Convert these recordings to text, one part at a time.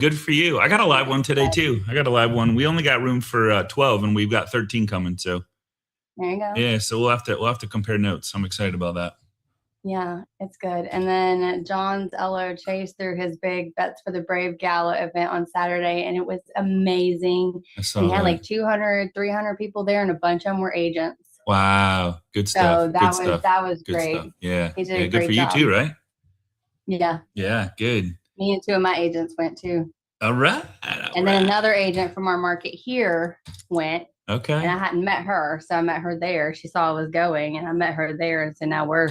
Good for you. I got a live one today too. I got a live one. We only got room for 12, and we've got 13 coming. So there you go. Yeah, so we'll have to compare notes. I'm excited about that. Yeah, it's good. And then John's LO Chase threw his big Bets for the Brave Gala event on Saturday, and it was amazing. And he had like 200, 300 people there, and a bunch of them were agents. Wow, good stuff. So that was good great. Stuff. Yeah, he did a great good for job. you too, right? Yeah. Yeah, good. Me and two of my agents went too. All right. And then another agent from our market here went. Okay. And I hadn't met her, so I met her there. She saw I was going, and I met her there, and so now we're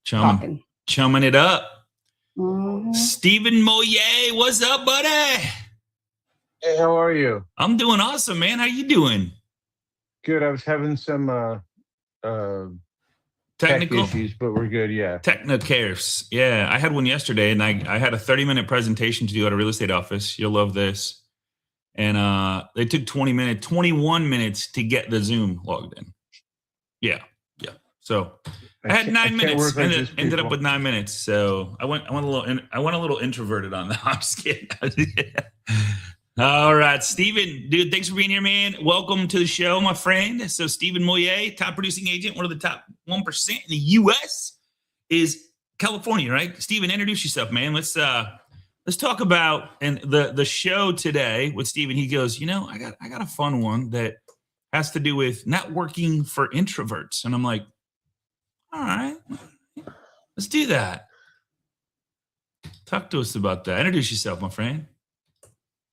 chumming it up. Mm-hmm. Stephen Moye, what's up, buddy? Hey, how are you? I'm doing awesome, man. How you doing? Good. I was having some technical issues, but we're good. Yeah. Technicares. Yeah, I had one yesterday, and I had a 30-minute presentation to do at a real estate office. You'll love this. And they took 21 minutes to get the Zoom logged in. Yeah. So I had 9 minutes. Ended up with 9 minutes. So I went a little introverted on that. I'm just kidding. All right, Stephen, dude, thanks for being here, man. Welcome to the show, my friend. So Stephen Moye, top producing agent, one of the top 1% in the U.S. is California, right? Stephen, introduce yourself, man. Let's talk about and the show today with Stephen. He goes, I got a fun one that has to do with networking for introverts, and I'm like, all right, let's do that. Talk to us about that. Introduce yourself, my friend.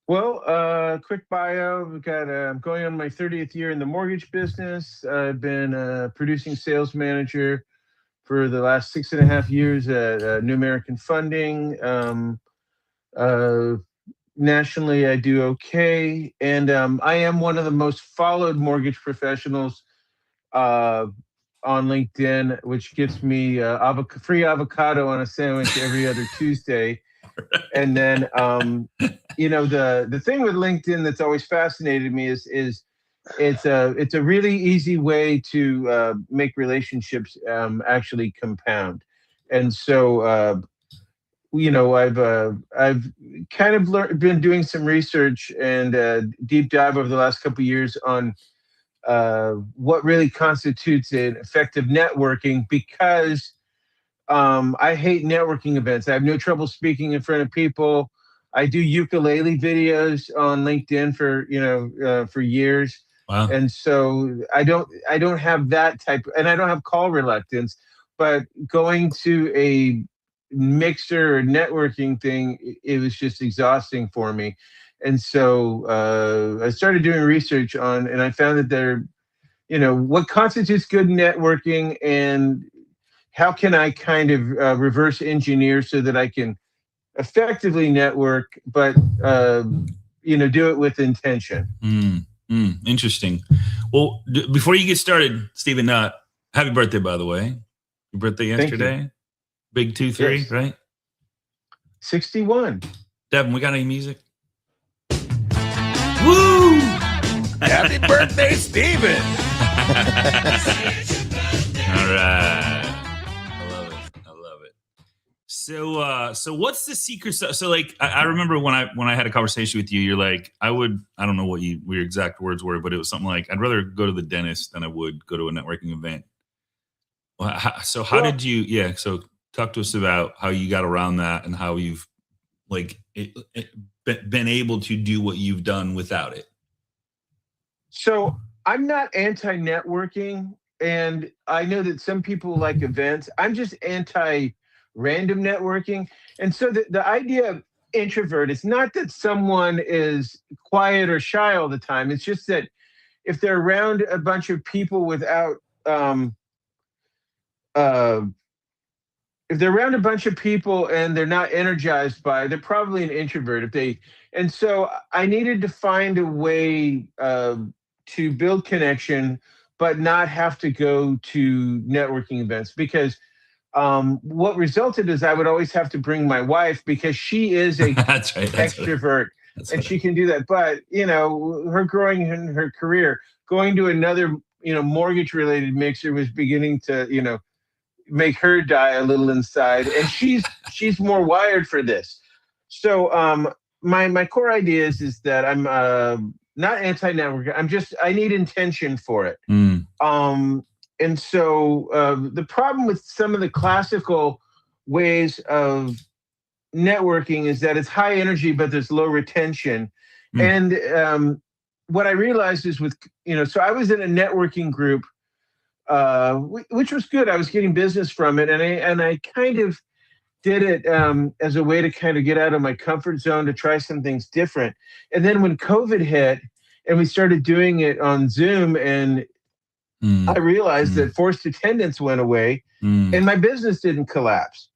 Well, quick bio. I'm going on my 30th year in the mortgage business. I've been a producing sales manager for the last 6.5 years at New American Funding. Nationally, I do okay. And I am one of the most followed mortgage professionals on LinkedIn, which gets me free avocado on a sandwich every other Tuesday. And then, the thing with LinkedIn that's always fascinated me is it's a really easy way to make relationships actually compound. And so, I've kind of been doing some research and deep dive over the last couple of years on what really constitutes an effective networking, because I hate networking events. I have no trouble speaking in front of people. I do ukulele videos on LinkedIn for years. Wow. And so I don't have that type, and I don't have call reluctance, but going to a mixer or networking thing, it was just exhausting for me. And so I started doing research and I found that there, what constitutes good networking, and how can I kind of reverse engineer so that I can effectively network, but do it with intention. Interesting. Well, before you get started, Stephen, happy birthday, by the way. Your birthday yesterday. Big 2-3, yes. Right? 61. Devin, we got any music? Woo! Happy birthday, Stephen! All right. I love it. So what's the secret stuff? So like, I remember when I had a conversation with you, you're like, I don't know what your exact words were, but it was something like, I'd rather go to the dentist than I would go to a networking event. So talk to us about how you got around that and how you've been able to do what you've done without it. So I'm not anti-networking, and I know that some people like events. I'm just anti-random networking. And so the idea of introvert is not that someone is quiet or shy all the time. It's just that if they're around a bunch of people without if they're around a bunch of people and they're not energized by, they're probably an introvert. And so I needed to find a way to build connection, but not have to go to networking events, because what resulted is I would always have to bring my wife, because she is a that's extrovert, and she can do that. But her growing in her career, going to another mortgage related mixer was beginning to make her die a little inside, and she's more wired for this. So my core idea is that I'm not anti-network. I need intention for it. And so the problem with some of the classical ways of networking is that it's high energy, but there's low retention. And what I realized is so I was in a networking group, which was good. I was getting business from it, and I kind of did it as a way to kind of get out of my comfort zone, to try some things different. And then when COVID hit and we started doing it on Zoom, and I realized that forced attendance went away and my business didn't collapse.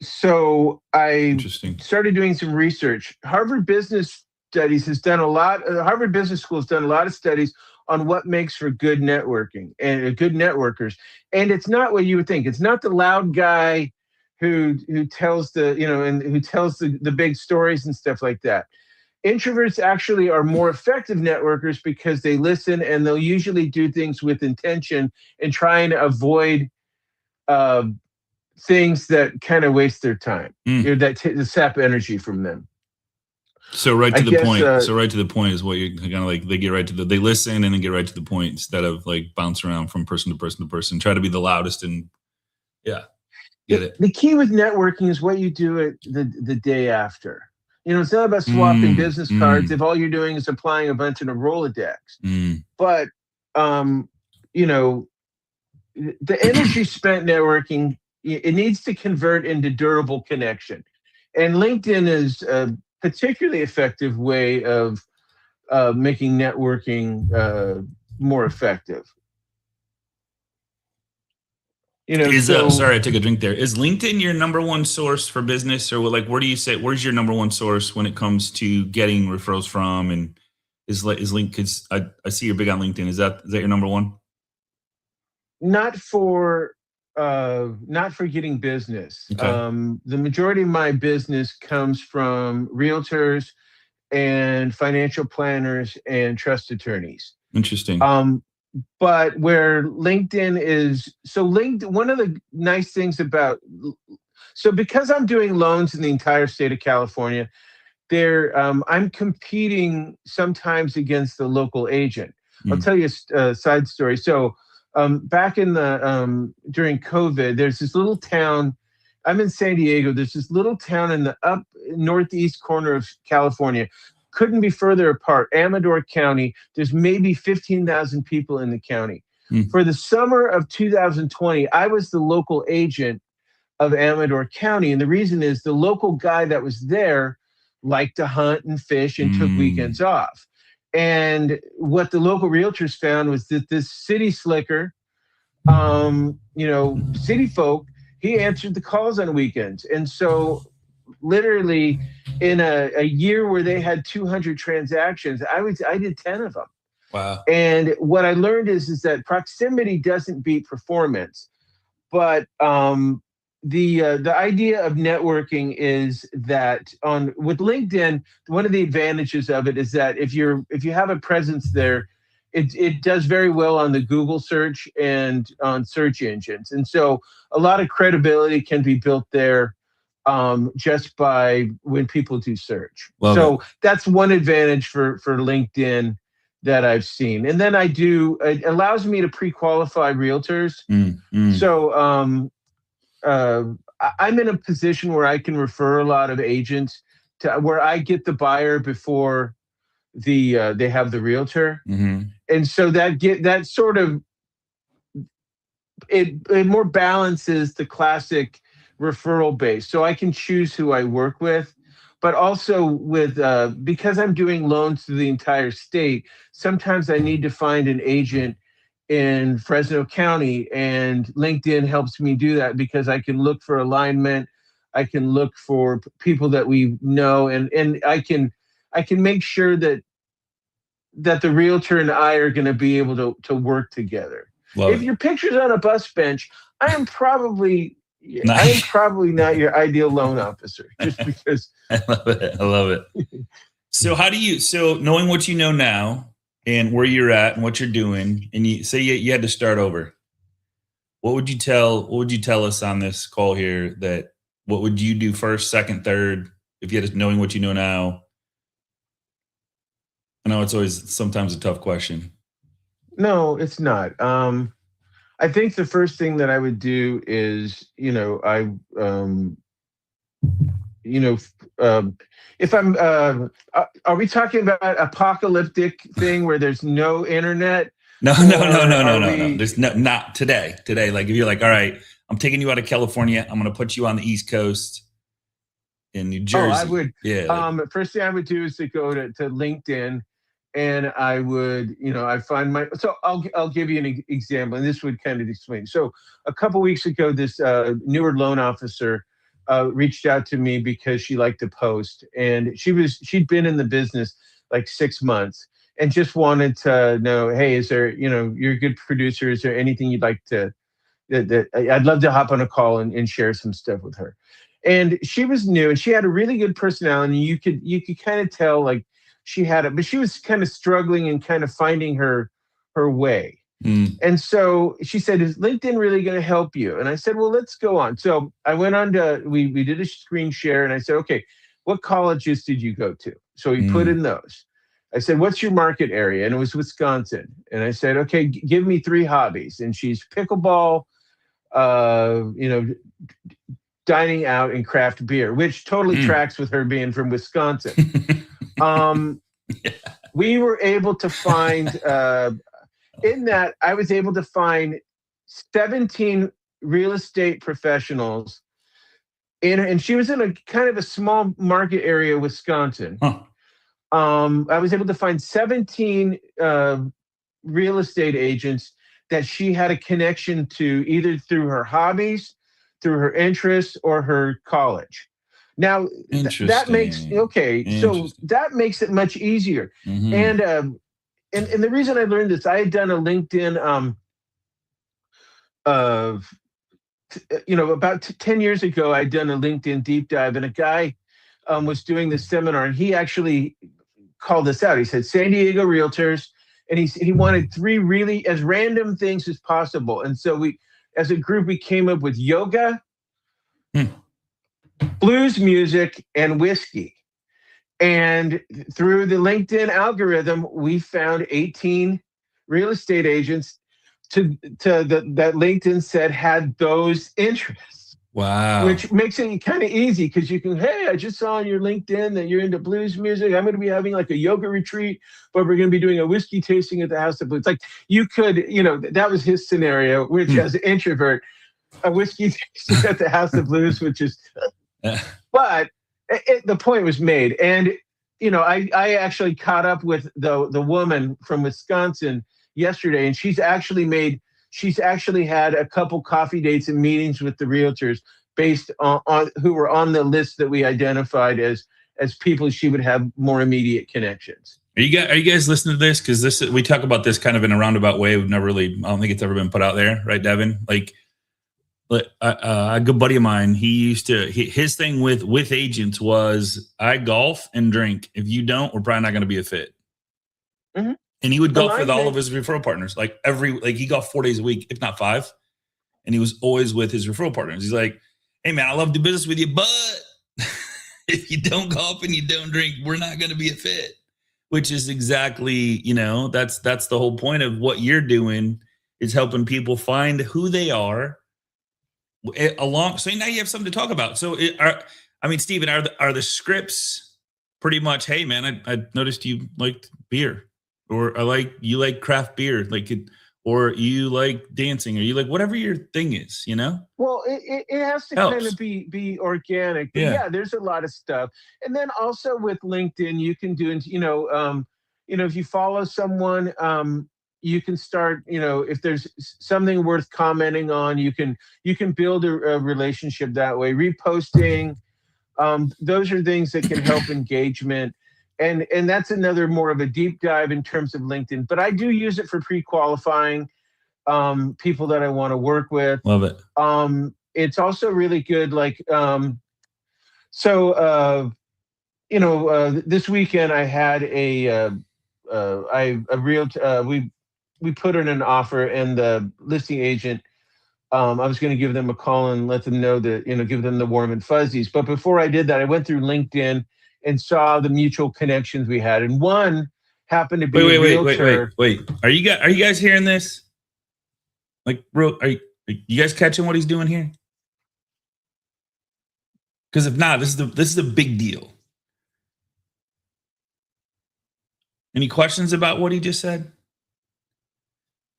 So I started doing some research. Harvard Business School has done a lot of studies on what makes for good networking and good networkers. And it's not what you would think. It's not the loud guy who tells the big stories and stuff like that. Introverts actually are more effective networkers because they listen, and they'll usually do things with intention and trying to avoid things that kind of waste their time, that sap energy from them. So right to the point. So right to the point is what you're kind of like. They get right to they listen and then get right to the point instead of like bounce around from person to person to person. Try to be the loudest and get it. The key with networking is what you do it the day after. It's not about swapping business cards if all you're doing is applying a bunch in a Rolodex. But the energy spent networking, it needs to convert into durable connection. And LinkedIn is a particularly effective way of making networking more effective. Sorry, I took a drink there. Is LinkedIn your number one source for business, or where do you say, where's your number one source when it comes to getting referrals from? And is LinkedIn? Because I see you're big on LinkedIn. Is that your number one? Not for getting business. Okay. The majority of my business comes from realtors and financial planners and trust attorneys. Interesting. But where LinkedIn is, one of the nice things because I'm doing loans in the entire state of California, I'm competing sometimes against the local agent. I'll tell you a side story. So back in during COVID, there's this little town. I'm in San Diego. There's this little town in the up northeast corner of California. Couldn't be further apart. Amador County. There's maybe 15,000 people in the county. For the summer of 2020, I was the local agent of Amador County. And the reason is the local guy that was there liked to hunt and fish and took weekends off. And what the local realtors found was that this city slicker, city folk, he answered the calls on weekends. And so literally in a year where they had 200 transactions, I did 10 of them. Wow. And what I learned is that proximity doesn't beat performance. But the idea of networking is that with LinkedIn, one of the advantages of it is that if you have a presence there, it does very well on the Google search and on search engines. And so a lot of credibility can be built there just by when people do search. That's one advantage for LinkedIn that I've seen. And then it allows me to pre-qualify realtors. So I'm in a position where I can refer a lot of agents to where I get the buyer before they have the realtor. And so that sort of it more balances the classic referral base. So I can choose who I work with, but also with because I'm doing loans through the entire state, sometimes I need to find an agent in Fresno County, and LinkedIn helps me do that because I can look for alignment. I can look for people that we know, and I can make sure that the realtor and I are going to be able to work together. If your picture's on a bus bench, I am probably not your ideal loan officer, just because. I love it. So knowing what you know now and where you're at and what you're doing, and you say you had to start over, what would you tell us on this call here? That what would you do first, second, third? if you had knowing what you know now? I know it's always sometimes a tough question. No, it's not. I think the first thing that I would do is, if I'm, are we talking about apocalyptic thing where there's no internet? No. There's not today. Today, like if you're like, all right, I'm taking you out of California, I'm going to put you on the East Coast in New Jersey. Oh, I would. Yeah. First thing I would do is to go to LinkedIn, and I would, I find so I'll give you an example, and this would kind of explain. So a couple weeks ago, this newer loan officer reached out to me because she liked to post, and she'd been in the business like 6 months and just wanted to know, hey, is there, you're a good producer, is there anything you'd like to, that I'd love to hop on a call and share some stuff with her. And she was new, and she had a really good personality. You could kind of tell, like, she had it, but she was kind of struggling and kind of finding her way. And so she said, is LinkedIn really going to help you? And I said, well, let's go on. So I went on to, we did a screen share, and I said, okay, what colleges did you go to? So we put in those. I said, what's your market area? And it was Wisconsin. And I said, okay, give me 3 hobbies. And she's pickleball, dining out, and craft beer, which totally tracks with her being from Wisconsin. We were able to find, in that, I was able to find 17 real estate professionals and she was in a kind of a small market area, Wisconsin. I was able to find 17 real estate agents that she had a connection to, either through her hobbies, through her interests, or her college. Now that makes so that makes it much easier. And the reason I learned this, I had done a LinkedIn about 10 years ago, I'd done a LinkedIn deep dive, and a guy was doing this seminar, and he actually called this out. He said, San Diego realtors, and he wanted 3 really as random things as possible. And so we, as a group, we came up with yoga, blues music, and whiskey. And through the LinkedIn algorithm, we found 18 real estate agents that LinkedIn said had those interests. Wow. Which makes it kind of easy, because you can, hey, I just saw on your LinkedIn that you're into blues music. I'm going to be having like a yoga retreat, but we're going to be doing a whiskey tasting at the House of Blues. Like, you could, that was his scenario, which as an introvert, a whiskey tasting at the House of Blues, which is, but the point was made. And, I actually caught up with the woman from Wisconsin yesterday, and she's actually had a couple coffee dates and meetings with the realtors based on who were on the list that we identified as people she would have more immediate connections. Are you guys listening to this? Because we talk about this kind of in a roundabout way. I don't think it's ever been put out there, right, Devin? Like, a good buddy of mine, his thing with agents was, I golf and drink. If you don't, we're probably not going to be a fit. And he would golf with all of his referral partners. Like he golfed 4 days a week, if not 5. And he was always with his referral partners. He's like, hey man, I love to do business with you, but if you don't golf and you don't drink, we're not going to be a fit. Which is exactly, that's the whole point of what you're doing, is helping people find who they are. So now you have something to talk about. So Steven, are the scripts pretty much, hey man, I noticed you liked beer, or you like craft beer, or you like dancing, or you like whatever your thing is, Well, it has to kind of be organic. But yeah, there's a lot of stuff. And then also with LinkedIn, you can do, if you follow someone, you can start, if there's something worth commenting on, you can build a relationship that way. Reposting, those are things that can help engagement. And that's another more of a deep dive in terms of LinkedIn. But I do use it for pre-qualifying people that I want to work with. Love it. It's also really good. This weekend I had we put in an offer, and the listing agent I was going to give them a call and let them know that, give them the warm and fuzzies. But before I did that, I went through LinkedIn and saw the mutual connections we had. And one happened to be a realtor. Wait. Are you guys hearing this? Like, bro, are you guys catching what he's doing here? Because if not, this is a big deal. Any questions about what he just said?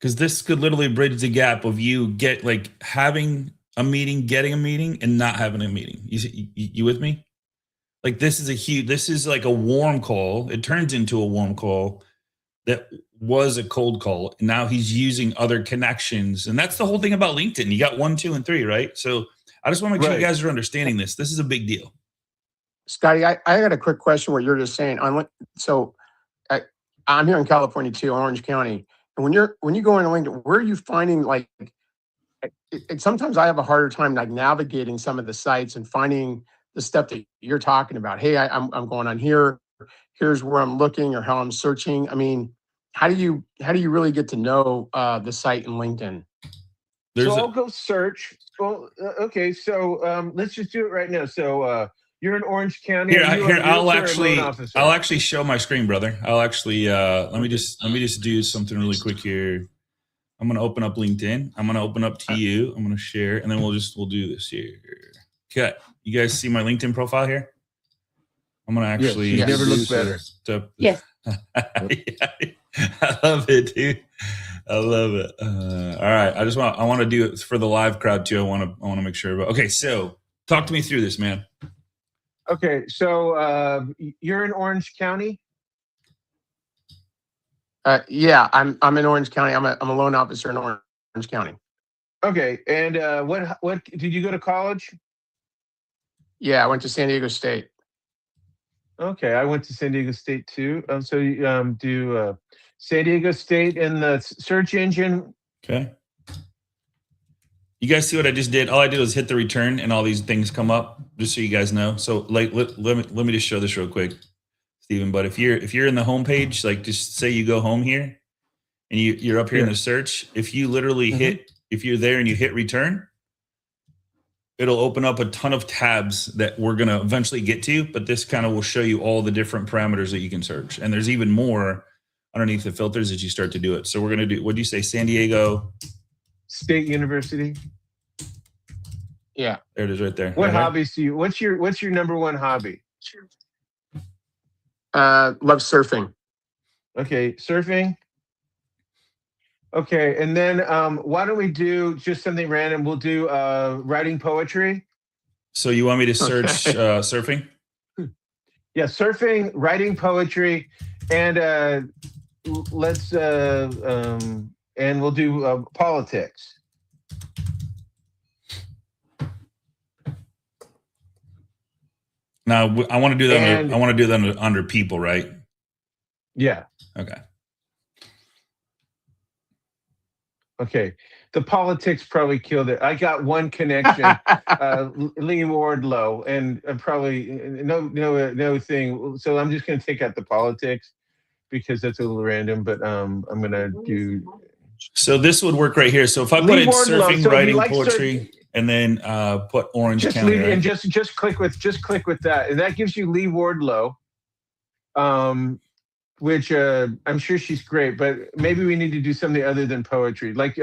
Because this could literally bridge the gap of you having a meeting, getting a meeting, and not having a meeting. You with me? Like, this is like a warm call. It turns into a warm call that was a cold call. And now he's using other connections. And that's the whole thing about LinkedIn. You got 1, 2, and 3, right? So I just want to make sure you guys are understanding this. This is a big deal. Scotty, I got a quick question. What you're just saying. I'm here in California too, Orange County. And when you go into LinkedIn, where are you finding sometimes I have a harder time navigating some of the sites and finding the stuff that you're talking about. Hey, I'm going on here. Here's where I'm looking or how I'm searching. I mean, how do you really get to know the site in LinkedIn? I'll go search. Well, okay. So let's just do it right now. So you're in Orange County. Here, I'll actually show my screen, brother. I'll actually let me just do something really quick here. I'm gonna open up LinkedIn. I'm gonna open up to you. I'm gonna share, and then we'll do this here. Okay, you guys see my LinkedIn profile here? I'm gonna actually. Yes, never looks better. Yes. I love it, dude. I love it. All right, I want to do it for the live crowd too. I want to make sure. Okay, so talk to me through this, man. Okay, so you're in Orange County. Yeah, I'm in Orange County. I'm a loan officer in Orange County. Okay, and what did you go to college? Yeah, I went to San Diego State. Okay, I went to San Diego State too. So you do San Diego State in the search engine. Okay. You guys see what I just did? All I did was hit the return, and all these things come up. Just so you guys know. So let me just show this real quick, Stephen. But if you're in the home page, just say you go home here, and you're up here in the search. If you literally if you're there and you hit return, it'll open up a ton of tabs that we're gonna eventually get to. But this kind of will show you all the different parameters that you can search, and there's even more underneath the filters as you start to do it. So we're gonna do. What do you say, San Diego State University? Yeah, there it is, right there. What hobbies do you? What's your number one hobby? love surfing. Okay, surfing. Okay, and then why don't we do just something random? We'll do writing poetry. So you want me to search surfing? Yeah, surfing, writing poetry, and let's and we'll do politics. Now I want to do that. I want to do that under people, right? Yeah. Okay. Okay. The politics probably killed it. I got one connection, Lee Wardlow, and probably no thing. So I'm just going to take out the politics because that's a little random. But I'm going to do. So this would work right here. So if I put in surfing, writing, poetry, and then put Orange County, right? And just click with that, and that gives you Lee Wardlow, which I'm sure she's great. But maybe we need to do something other than poetry, what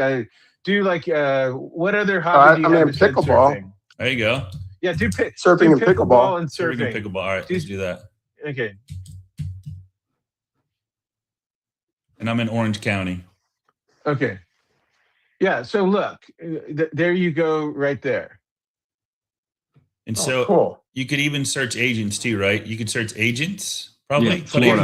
other hobby do you have? Pickleball. There you go. Yeah, surfing and pickleball. And surfing. Pickleball. All right, let's do that. Okay. And I'm in Orange County. Okay. Yeah. So look, there you go, right there. And so cool. You could even search agents too, right? You could search agents, probably. Yeah,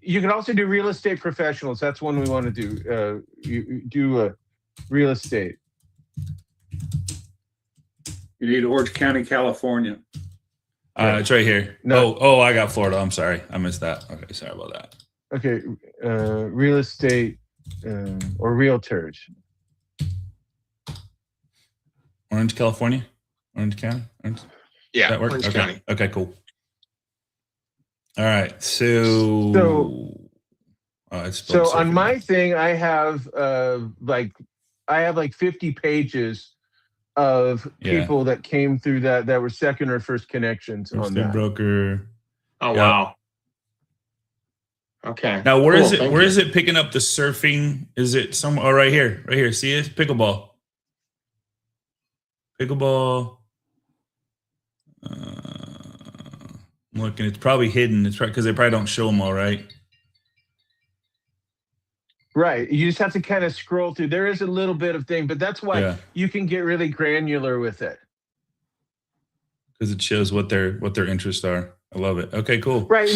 you can also do real estate professionals. That's one we want to do. You do real estate. You need Orange County, California. It's right here. No. Oh, I got Florida. I'm sorry. I missed that. Okay, sorry about that. Okay. Real estate or realtors. Orange, California? Orange County? Yeah, that work? Orange Okay. County. Okay, cool. All right. So on my thing, I have I have like 50 pages of people that came through that were second or first connections on that. Broker. Oh, wow. Okay. Now, where is it? Where is it picking up the surfing? Is it somewhere? Oh, right here. Right here. See it? Pickleball. Pickleball. I'm looking. It's probably hidden. It's because they probably don't show them all, right? Right. You just have to kind of scroll through. There is a little bit of thing, but that's why you can get really granular with it. Because it shows what their interests are. I love it. Okay, cool. Right.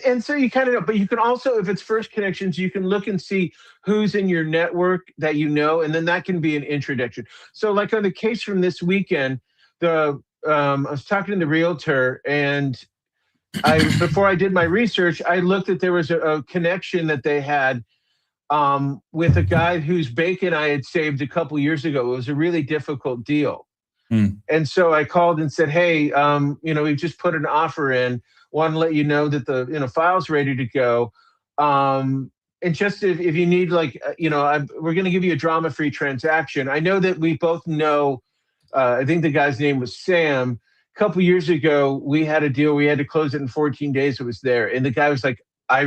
And so you kind of know, but you can also, if it's first connections, you can look and see who's in your network that you know, and then that can be an introduction. So like on the case from this weekend, I was talking to the realtor, and before I did my research, I looked at there was a connection that they had with a guy whose bacon I had saved a couple years ago. It was a really difficult deal. And so I called and said, hey, we've just put an offer in. Want to let you know that the file's ready to go. And just if you need, like, we're going to give you a drama-free transaction. I know that we both know, I think the guy's name was Sam. A couple years ago, we had a deal. We had to close it in 14 days. It was there. And the guy was like, I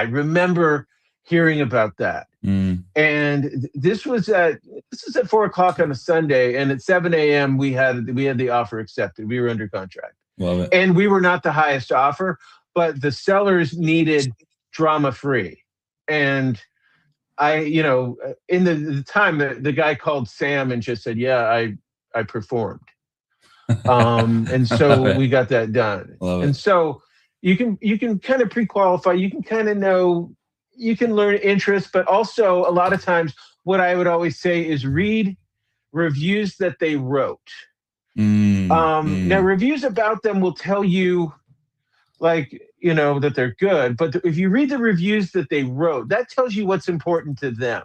remember hearing about that. And this is at 4:00 on a Sunday, and at 7 a.m. we had the offer accepted. We were under contract. Love it. And we were not the highest offer, but the sellers needed drama free. And in the time the guy called Sam and just said, yeah, I performed. And so we got that done. And so you can kind of pre-qualify, you can kind of know, you can learn interest, but also a lot of times what I would always say is read reviews that they wrote. Now reviews about them will tell you, like, that they're good, but if you read the reviews that they wrote, that tells you what's important to them.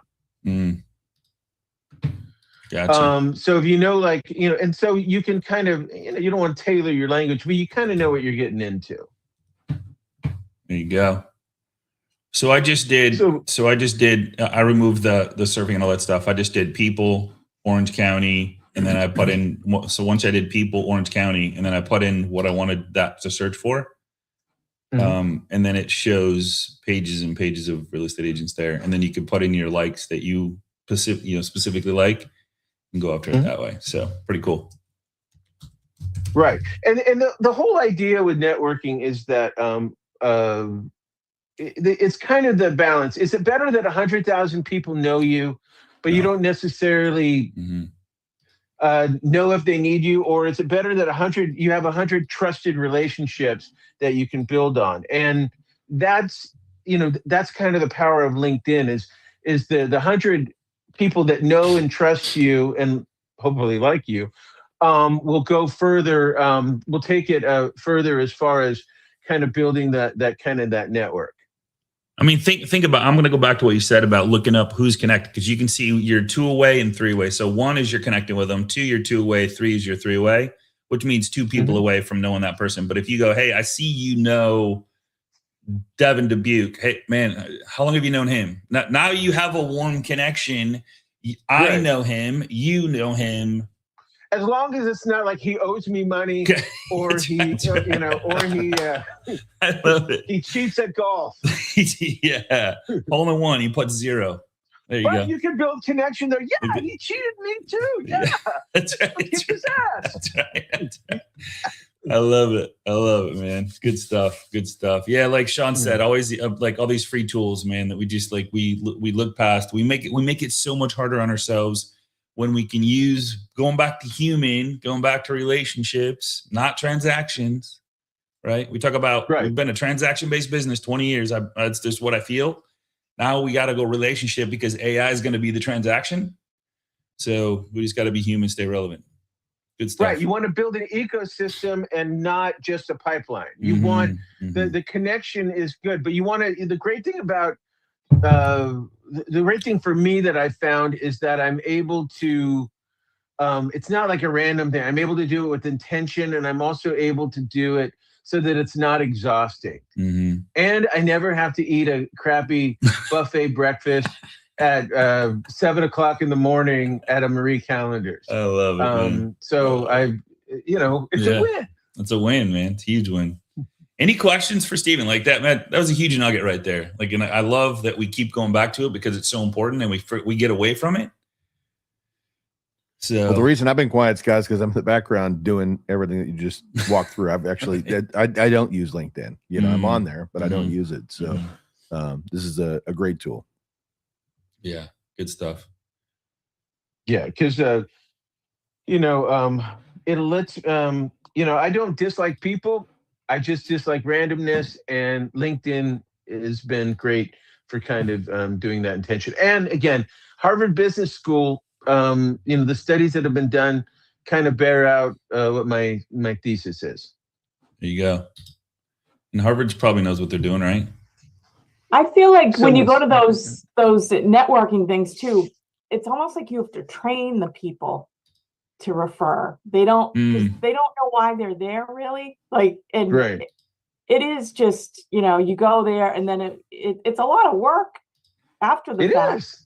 Gotcha. So if and so you can kind of, you don't want to tailor your language, but you kind of know what you're getting into. There you go. So I just did. I removed the surfing and all that stuff. I just did people, Orange County, and then I put in. So once I did people, Orange County, and then I put in what I wanted that to search for. And then it shows pages and pages of real estate agents there, and then you can put in your likes that you specifically like, and go after it that way. So pretty cool. Right, and the whole idea with networking is that it's kind of the balance. Is it better that 100,000 people know you, but you don't necessarily know if they need you, or is it better that you have 100 trusted relationships that you can build on? And that's kind of the power of LinkedIn is the 100 people that know and trust you and hopefully like you will go further. Will take it further as far as kind of building that network. I mean, think about, I'm going to go back to what you said about looking up who's connected, because you can see you're 2-way and 3-way. So 1 is you're connecting with them, 2, you're 2-way, 3 is you're 3-way, which means 2 people away from knowing that person. But if you go, hey, I see Devin Dubuque. Hey, man, how long have you known him? Now you have a warm connection. I know him. You know him. As long as it's not like he owes me money, or or he I love it. He cheats at golf. Yeah, hole in one, he puts 0. There you go. You can build connection there. Yeah, he cheated me too. Yeah, that's right. Kick his ass. That's right. I love it, man. Good stuff. Yeah, like Sean said, always like all these free tools, man, that we just like we look past. We make it so much harder on ourselves when we can use going back to relationships, not transactions, right? We talk about, we've been a transaction-based business 20 years. That's just what I feel. Now we got to go relationship, because AI is going to be the transaction. So we just got to be human, stay relevant. Good stuff. Right. You want to build an ecosystem and not just a pipeline. You want the connection is good, but you want to, the great thing about the great thing for me that I found is that I'm able to, it's not like a random thing. I'm able to do it with intention, and I'm also able to do it so that it's not exhausting. And I never have to eat a crappy buffet breakfast. at 7:00 in the morning at a Marie Callender's. I love it. Man. So it's a win. It's a win, man. It's a huge win. Any questions for Steven like that, man? That was a huge nugget right there. Like, and I love that we keep going back to it because it's so important and we get away from it. So the reason I've been quiet, guys, because I'm in the background doing everything that you just walked through. I've actually, I don't use LinkedIn. I'm on there, but I don't use it. So this is a great tool. Yeah, good stuff. Yeah, because it lets I don't dislike people. I just dislike randomness, and LinkedIn has been great for kind of doing that intention. And again, Harvard Business School, the studies that have been done kind of bear out what my thesis is. There you go. And Harvard probably knows what they're doing, right? I feel like when you go to those networking things too, it's almost like you have to train the people to refer. They don't know why they're there really. Like, and right. It is just, you go there and then it's a lot of work after the fact.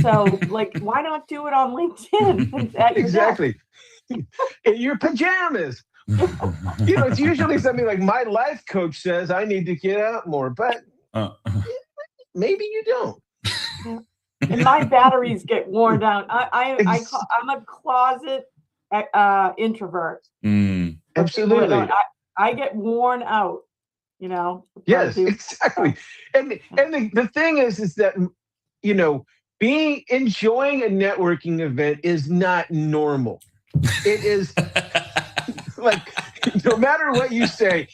So like, why not do it on LinkedIn? Exactly. In your pajamas. It's usually something like my life coach says I need to get out more, but maybe you don't. Yeah. And my batteries get worn down. I'm a closet introvert. Absolutely. I get worn out, Yes, exactly. And the thing is that, enjoying a networking event is not normal. It is like, no matter what you say,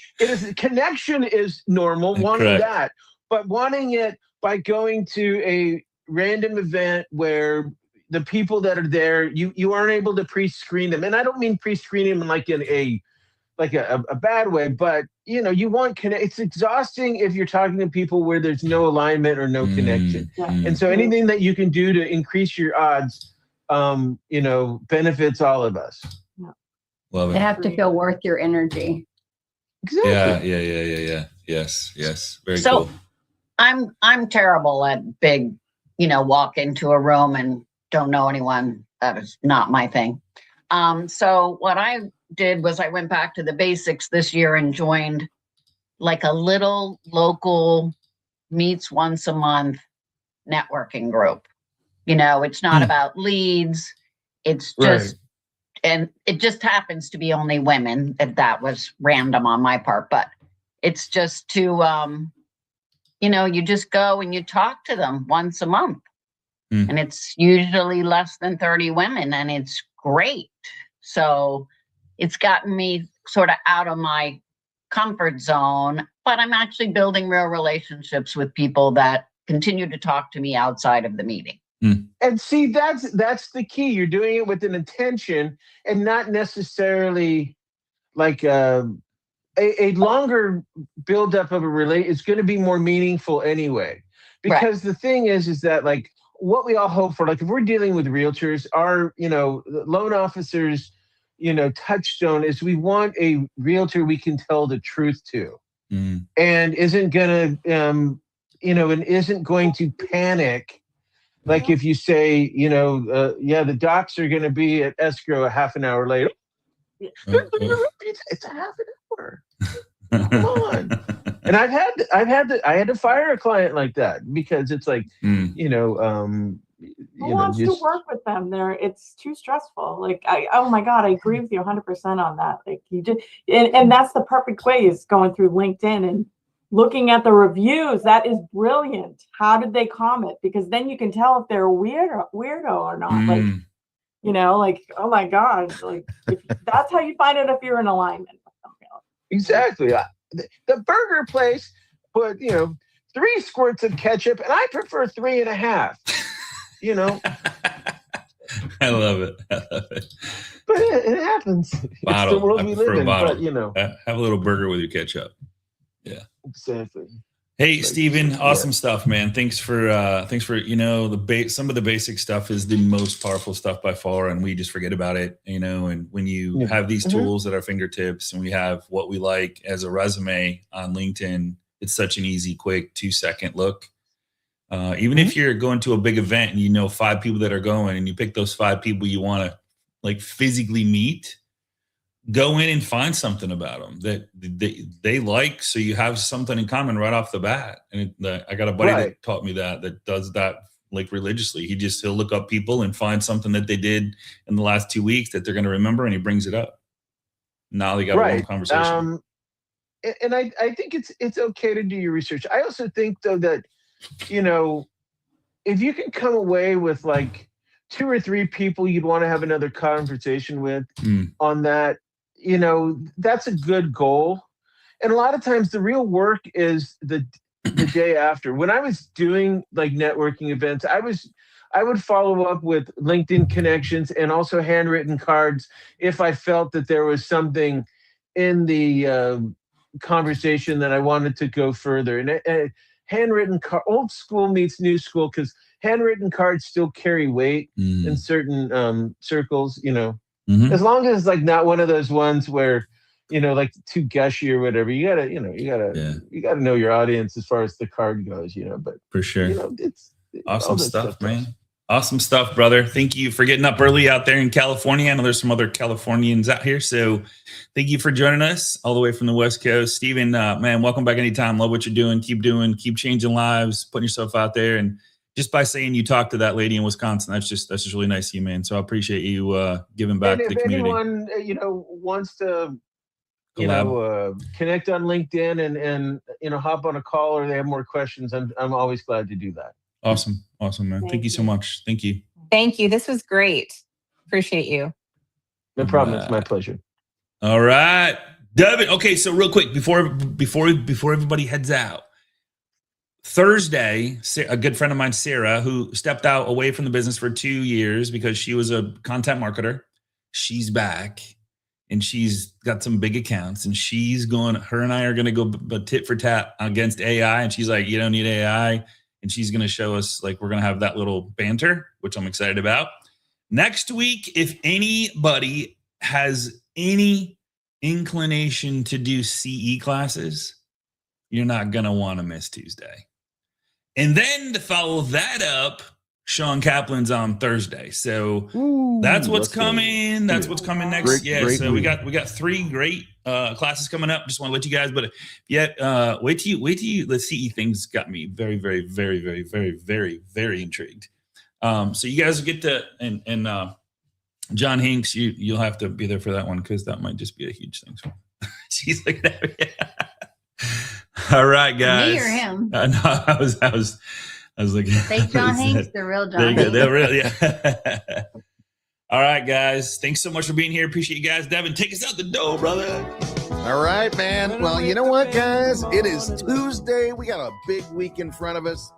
connection is normal, wanting that, but wanting it by going to a random event where the people that are there, you aren't able to pre-screen them. And I don't mean pre-screen them like in a bad way, but you want it's exhausting if you're talking to people where there's no alignment or no connection. Yeah. And so anything that you can do to increase your odds, benefits all of us. Love it. They have to feel worth your energy. Exactly. Yeah. Yes. Very so, cool. I'm terrible at big, walk into a room and don't know anyone. That is not my thing. So what I did was I went back to the basics this year and joined like a little local meets once a month networking group. It's not about leads. It's just, and it just happens to be only women. That was random on my part, but it's just to, you just go and you talk to them once a month. And it's usually less than 30 women, and it's great. So it's gotten me sort of out of my comfort zone, but I'm actually building real relationships with people that continue to talk to me outside of the meeting. And see, that's the key. You're doing it with an intention and not necessarily like a longer buildup of a relate. It's going to be more meaningful anyway, because the thing is that like what we all hope for, like if we're dealing with realtors, our, loan officers, touchstone is we want a realtor we can tell the truth to and isn't going to, and isn't going to panic. Like if you say, the docs are going to be at escrow a half an hour later. It's a half an hour. Come on. And I had to fire a client like that because it's like, who wants to work with them? It's too stressful. Like, oh my God, I agree with you 100% on that. Like you just, and that's the perfect way is going through LinkedIn and looking at the reviews. That is brilliant. How did they comment? Because then you can tell if they're a weirdo or not. Like, like, oh my God, like that's how you find out if you're in alignment. Exactly. The burger place put, 3 squirts of ketchup, and I prefer 3.5. I love it. But it happens. Bottle. It's the world we live in. But have a little burger with your ketchup. Yeah. Exactly. Hey, Steven, awesome stuff, man. Thanks for some of the basic stuff is the most powerful stuff by far, and we just forget about it, and when you have these tools at our fingertips and we have what we like as a resume on LinkedIn, it's such an easy, quick 2-second look. Even if you're going to a big event and you know 5 people that are going, and you pick those 5 people you want to like physically meet, go in and find something about them that they like, so you have something in common right off the bat. And I got a buddy that taught me that does that like religiously. He'll look up people and find something that they did in the last 2 weeks that they're going to remember, and he brings it up. Now they got a long conversation. And I think it's okay to do your research. I also think though that, you know, if you can come away with like 2 or 3 people you'd want to have another conversation with on that, you know, that's a good goal. And a lot of times the real work is the day after. When I was doing like networking events, I would follow up with LinkedIn connections and also handwritten cards if I felt that there was something in the conversation that I wanted to go further. And handwritten old school meets new school, because handwritten cards still carry weight in certain circles, you know. As long as it's like not one of those ones where, you know, like too gushy or whatever. You gotta know your audience as far as the card goes, you know. But for sure, you know, it's awesome stuff, man. Awesome stuff, brother. Thank you for getting up early out there in California. I know there's some other Californians out here, so thank you for joining us all the way from the West Coast. Steven, man, welcome back anytime. Love what you're doing. Keep changing lives, putting yourself out there, and just by saying you talked to that lady in Wisconsin, that's just really nice of you, man. So I appreciate you giving back to the community. If anyone, you know, wants to, you know, connect on LinkedIn and you know, hop on a call, or they have more questions, I'm always glad to do that. Awesome, man. Thank you so much. Thank you. Thank you. This was great. Appreciate you. No problem. It's my pleasure. All right, Devin. Okay, so real quick before everybody heads out. Thursday, a good friend of mine, Sarah, who stepped out away from the business for 2 years because she was a content marketer, she's back and she's got some big accounts, and her and I are going to go tit for tat against AI. And she's like, you don't need AI. And she's going to show us, like, we're going to have that little banter, which I'm excited about. Next week, if anybody has any inclination to do CE classes, you're not going to want to miss Tuesday. And then to follow that up, Sean Kaplan's on Thursday. So that's what's coming. That's what's coming next. Great so week. we got 3 great classes coming up. Just want to let you guys, but wait till you the CE things got me very, very, very, very, very, very, very intrigued. So you guys get to and John Hinks, you'll have to be there for that one, because that might just be a huge thing. She's like that. All right, guys. Me or him? No, I was like, fake John Hanks, the real John Hanks. They're real, yeah. All right, guys. Thanks so much for being here. Appreciate you guys. Devin, take us out the door, brother. All right, man. Well, you know what, guys? It is Tuesday. We got a big week in front of us.